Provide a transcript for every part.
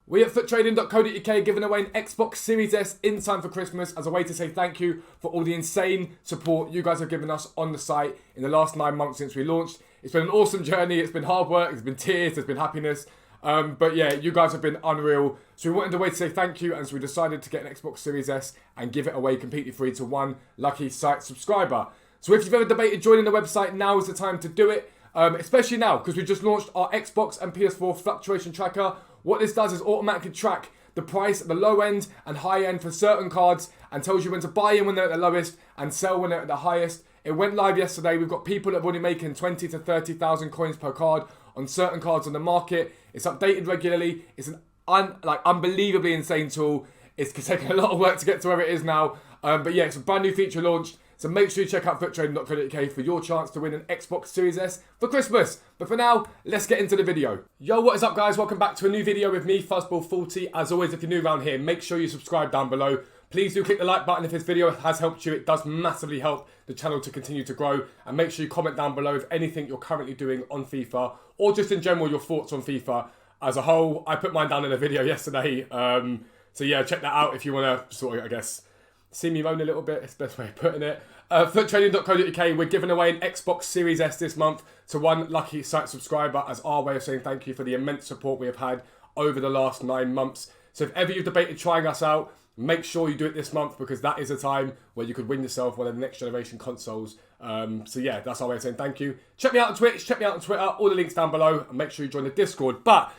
We at FUTTRADING.co.uk giving away an Xbox Series S in time for Christmas as a way to say thank you for all the insane support you guys have given us on the site in the last 9 months since we launched. It's been an awesome journey, it's been hard work, it's been tears, there's been happiness. But yeah, you guys have been unreal. So we wanted a way to say thank you, and so we decided to get an Xbox Series S and give it away completely free to one lucky site subscriber. So if you've ever debated joining the website, now is the time to do it. Especially now, because we just launched our Xbox and PS4 fluctuation tracker. What this does is automatically track the price at the low end and high end for certain cards and tells you when to buy in when they're at the lowest and sell when they're at the highest. It went live yesterday. We've got people that are already making 20 to 30,000 coins per card on certain cards on the market. It's updated regularly. It's an unbelievably insane tool. It's taken a lot of work to get to where it is now. But yeah, it's a brand new feature launched. So make sure you check out FUTTRADING.co.uk for your chance to win an Xbox Series S for Christmas. But for now, let's get into the video. Yo, what is up guys? Welcome back to a new video with me, Fuzzball40. As always, if you're new around here, make sure you subscribe down below. Please do click the like button if this video has helped you. It does massively help the channel to continue to grow. And make sure you comment down below if anything you're currently doing on FIFA or just in general your thoughts on FIFA as a whole. I put mine down in a video yesterday. So yeah, check that out if you want to sort of, I guess, see me moan a little bit. It's the best way of putting it. FUTTRADING.co.uk, we're giving away an Xbox Series S this month to one lucky site subscriber as our way of saying thank you for the immense support we have had over the last 9 months. So if ever you've debated trying us out, make sure you do it this month because that is a time where you could win yourself one of the next generation consoles. So yeah, that's our way of saying thank you. Check me out on Twitch, check me out on Twitter, all the links down below, and make sure you join the Discord. But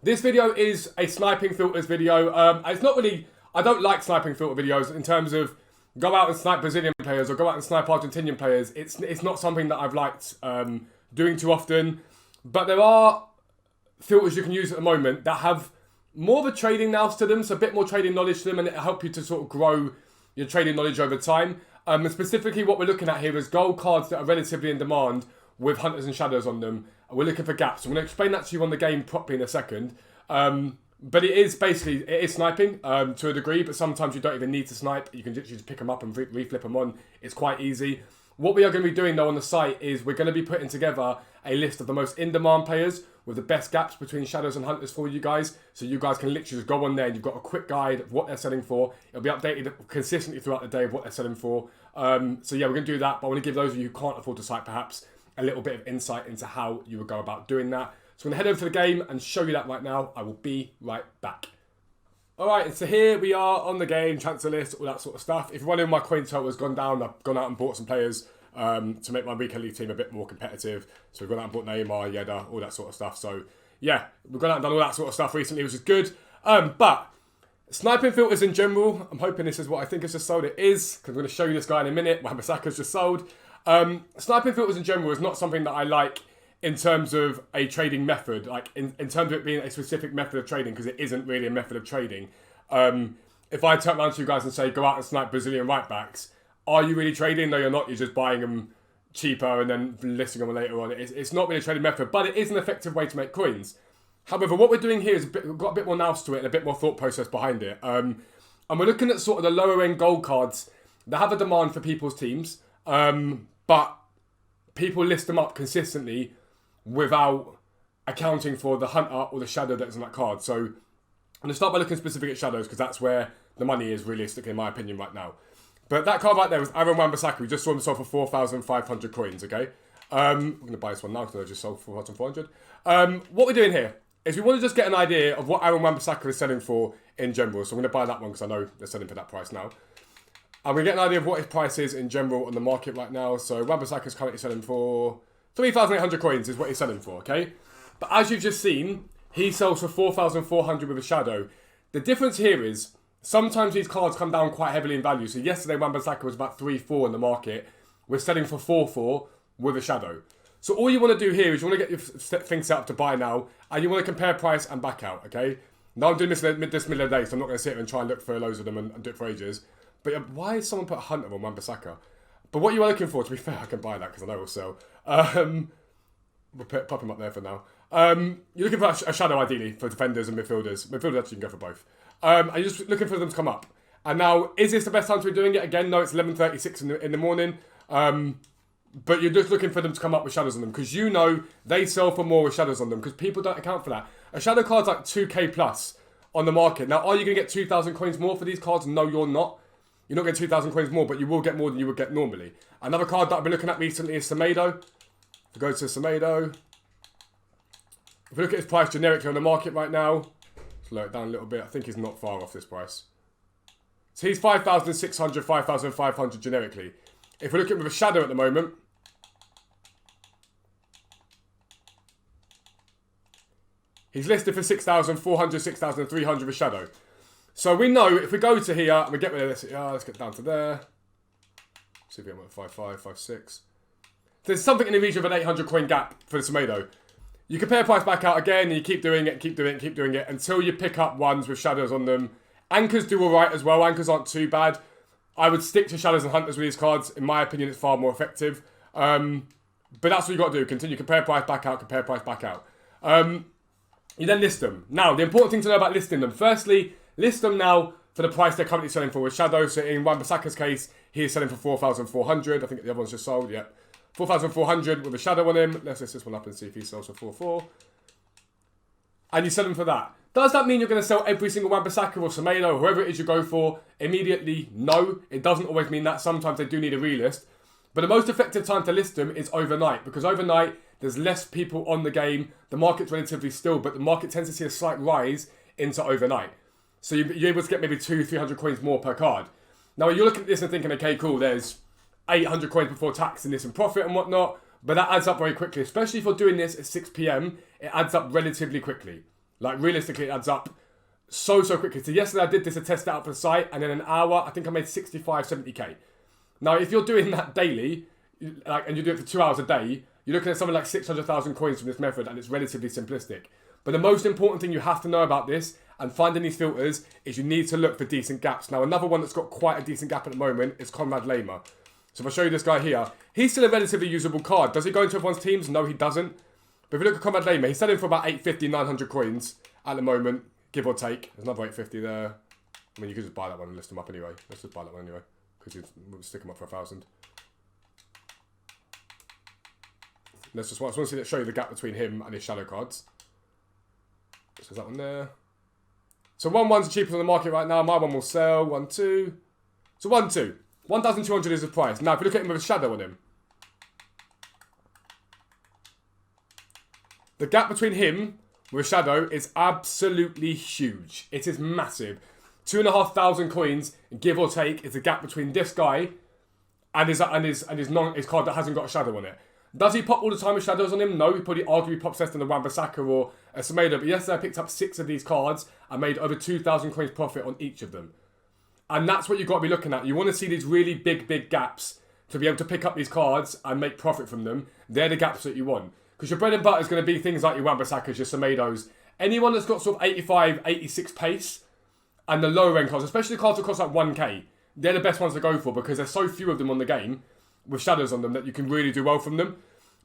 this video is a sniping filters video. It's not really, I don't like sniping filter videos in terms of go out and snipe Brazilian players or go out and snipe Argentinian players. It's not something that I've liked doing too often. But there are filters you can use at the moment that have more of a trading nous to them, so a bit more trading knowledge to them, and it'll help you to sort of grow your trading knowledge over time. And specifically what we're looking at here is gold cards that are relatively in demand with hunters and shadows on them. And we're looking for gaps. I'm going to explain that to you on the game properly in a second. But it is sniping to a degree, but sometimes you don't even need to snipe. You can literally just pick them up and reflip them on. It's quite easy. What we are going to be doing though on the site is we're going to be putting together a list of the most in-demand players with the best gaps between shadows and hunters for you guys. So you guys can literally just go on there and you've got a quick guide of what they're selling for. It'll be updated consistently throughout the day of what they're selling for. So yeah, we're going to do that. But I want to give those of you who can't afford to site perhaps a little bit of insight into how you would go about doing that. So I'm going to head over to the game and show you that right now. I will be right back. Alright, so here we are on the game, transfer list, all that sort of stuff. If you're wondering my coin total has gone down, I've gone out and bought some players to make my weekend league team a bit more competitive. So we've gone out and bought Neymar, Yedda, all that sort of stuff. So yeah, we've gone out and done all that sort of stuff recently, which is good. But sniping filters in general, I'm hoping this is what I think has just sold. It is, because I'm going to show you this guy in a minute. Wan-Bissaka's just sold. Sniping filters in general is not something that I like in terms of a trading method, like in terms of it being a specific method of trading, because it isn't really a method of trading. If I turn around to you guys and say, go out and snipe Brazilian right backs, are you really trading? No, you're not. You're just buying them cheaper and then listing them later on. It's not really a trading method, but it is an effective way to make coins. However, what we're doing here is we've got a bit more nous to it and a bit more thought process behind it. And we're looking at sort of the lower end gold cards that have a demand for people's teams, but people list them up consistently without accounting for the hunter or the shadow that's on that card. So I'm going to start by looking specific at shadows because that's where the money is realistically in my opinion right now. But that card right there was Aaron Wan-Bissaka. We just saw him sell for 4,500 coins, okay? I'm going to buy this one now because I just sold 4,400. What we're doing here is we want to just get an idea of what Aaron Wan-Bissaka is selling for in general. So I'm going to buy that one because I know they're selling for that price now. And we get an idea of what his price is in general on the market right now. So Wan-Bissaka is currently selling for 3,800 coins is what he's selling for, okay? But as you've just seen, he sells for 4,400 with a shadow. The difference here is sometimes these cards come down quite heavily in value. So yesterday, Wan-Bissaka was about 3-4 in the market. We're selling for 4-4 with a shadow. So all you want to do here is you want to get your thing set up to buy now, and you want to compare price and back out, okay? Now I'm doing this middle of the day, so I'm not going to sit here and try and look for loads of them and do it for ages. But why has someone put a hunter on Wan-Bissaka? But what you are looking for, to be fair, I can buy that because I know it will sell. We'll pop him up there for now. You're looking for a shadow ideally for defenders and midfielders. Midfielders actually can go for both. And you're just looking for them to come up. And now, is this the best time to be doing it? Again, no, it's 11:36 in the morning. But you're just looking for them to come up with shadows on them because you know they sell for more with shadows on them because people don't account for that. A shadow card's like 2k plus on the market. Now, are you going to get 2,000 coins more for these cards? No, you're not. You're not getting 2,000 coins more, but you will get more than you would get normally. Another card that I've been looking at recently is Semedo. If we go to Semedo, if we look at his price generically on the market right now, let's lower it down a little bit. I think he's not far off this price. So he's 5,600, 5,500 generically. If we look at him with a shadow at the moment, he's listed for 6,400, 6,300 with shadow. So we know if we go to here and we get rid of this, let's get down to there. See if we have 5.5, 5.6. There's something in the region of an 800 coin gap for the Semedo. You compare price back out again, and you keep doing it, keep doing it, keep doing it until you pick up ones with shadows on them. Anchors do alright as well. Anchors aren't too bad. I would stick to shadows and hunters with these cards. In my opinion, it's far more effective. But that's what you got to do. Continue, compare price back out, compare price back out. You then list them. Now, the important thing to know about listing them. Firstly, list them now for the price they're currently selling for with shadow. So in Wan-Bissaka's case, he is selling for 4,400. I think the other one's just sold, yeah. 4,400 with a shadow on him. Let's list this one up and see if he sells for 4,400. And you sell them for that. Does that mean you're going to sell every single Wan-Bissaka or Semedo or whoever it is you go for immediately? No, it doesn't always mean that. Sometimes they do need a relist. But the most effective time to list them is overnight, because overnight there's less people on the game. The market's relatively still, but the market tends to see a slight rise into overnight. So you're able to get maybe 200-300 coins more per card. Now you're looking at this and thinking, okay, cool, there's 800 coins before tax and this and profit and whatnot, but that adds up very quickly, especially if you're doing this at 6 PM, it adds up relatively quickly. Like realistically, it adds up so quickly. So yesterday I did this to test it out for the site, and in an hour, I think I made 65, 70k. Now, if you're doing that daily, and you do it for 2 hours a day, you're looking at something like 600,000 coins from this method, and it's relatively simplistic. But the most important thing you have to know about this and finding these filters is you need to look for decent gaps. Now, another one that's got quite a decent gap at the moment is Conrad Lema. So if I show you this guy here, he's still a relatively usable card. Does he go into everyone's teams? No, he doesn't. But if you look at Conrad Lema, he's selling for about 850, 900 coins at the moment, give or take. There's another 850 there. I mean, you could just buy that one and list them up anyway. Let's just buy that one anyway, because you'd stick them up for 1,000. I just want to show you the gap between him and his shadow cards. So there's that one there. So 1-1's the cheapest on the market right now. My one will sell. 1-2. So 1-2. 1,200 is the price. Now, if you look at him with a shadow on him, the gap between him with a shadow is absolutely huge. It is massive. 2,500 coins, give or take, is the gap between this guy and his card that hasn't got a shadow on it. Does he pop all the time with shadows on him? No, he probably arguably pops less than a Wan-Bissaka or a Semedo. But yesterday I picked up 6 of these cards and made over 2,000 coins profit on each of them. And that's what you've got to be looking at. You want to see these really big gaps to be able to pick up these cards and make profit from them. They're the gaps that you want. Because your bread and butter is going to be things like your Wan-Bissakas, your Semedos. Anyone that's got sort of 85, 86 pace and the lower end cards, especially the cards that cost like 1k, they're the best ones to go for because there's so few of them on the game with shadows on them that you can really do well from them.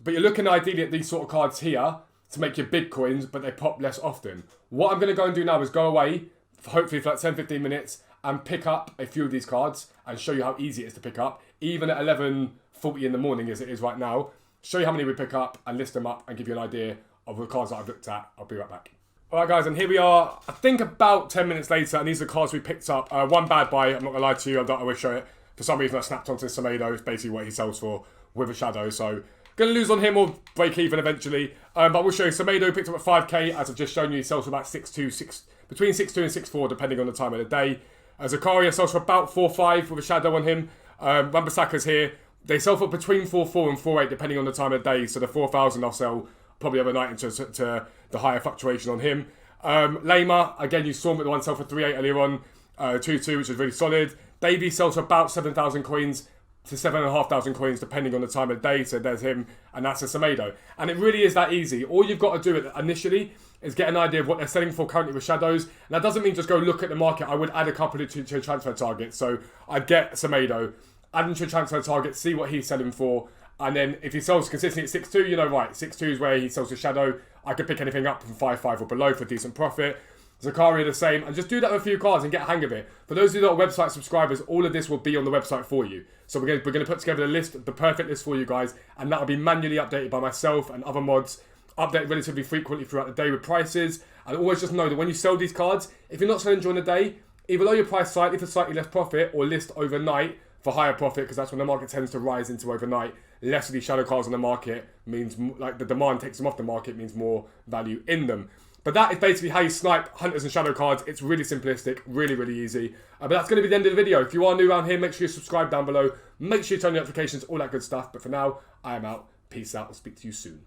But you're looking ideally at these sort of cards here to make your big coins, but they pop less often. What I'm going to go and do now is go away, hopefully for like 10-15 minutes, and pick up a few of these cards and show you how easy it is to pick up, even at 11:40 in the morning as it is right now. Show you how many we pick up and list them up and give you an idea of the cards that I've looked at. I'll be right back. Alright guys, and here we are, I think about 10 minutes later, and these are the cards we picked up. One bad buy, I'm not going to lie to you, I don't always show it. For some reason I snapped onto Semedo, it's basically what he sells for with a shadow, so going to lose on him or break even eventually. But we'll show you Semedo picked up at 5k, as I've just shown you, he sells for about 6.2, between 6.2 and 6.4 depending on the time of the day. Zakaria sells for about 4.5 with a shadow on him. Wan-Bissaka's here, they sell for between 4.4 and 4.8 depending on the time of the day, so the 4,000 I'll sell probably overnight into to the higher fluctuation on him. Lema, again you saw him at the one sell for 3.8 earlier on, 2.2 which is really solid. Davey sells for about 7,000 coins to 7,500 coins depending on the time of day, so there's him, and that's a Semedo. And it really is that easy. All you've got to do initially is get an idea of what they're selling for currently with shadows. And that doesn't mean just go look at the market. I would add a couple to a transfer target. So I'd get Semedo, add him to a transfer target, see what he's selling for, and then if he sells consistently at 6.2, you know, right, 6.2 is where he sells a shadow. I could pick anything up from 5.5 or below for decent profit. Zakaria the same, and just do that with a few cards and get a hang of it. For those of you that are website subscribers, all of this will be on the website for you. So we're going to put together a list, the perfect list for you guys, and that will be manually updated by myself and other mods, updated relatively frequently throughout the day with prices, And always just know that when you sell these cards, if you're not selling during the day, either lower your price slightly for slightly less profit or list overnight for higher profit, because that's when the market tends to rise into overnight. Less of these shadow cards on the market means, like the demand takes them off the market, means more value in them. But that is basically how you snipe hunters and shadow cards. It's really simplistic, really, really easy. But that's going to be the end of the video. If you are new around here, make sure you subscribe down below. Make sure you turn on notifications, all that good stuff. But for now, I am out. Peace out. I'll speak to you soon.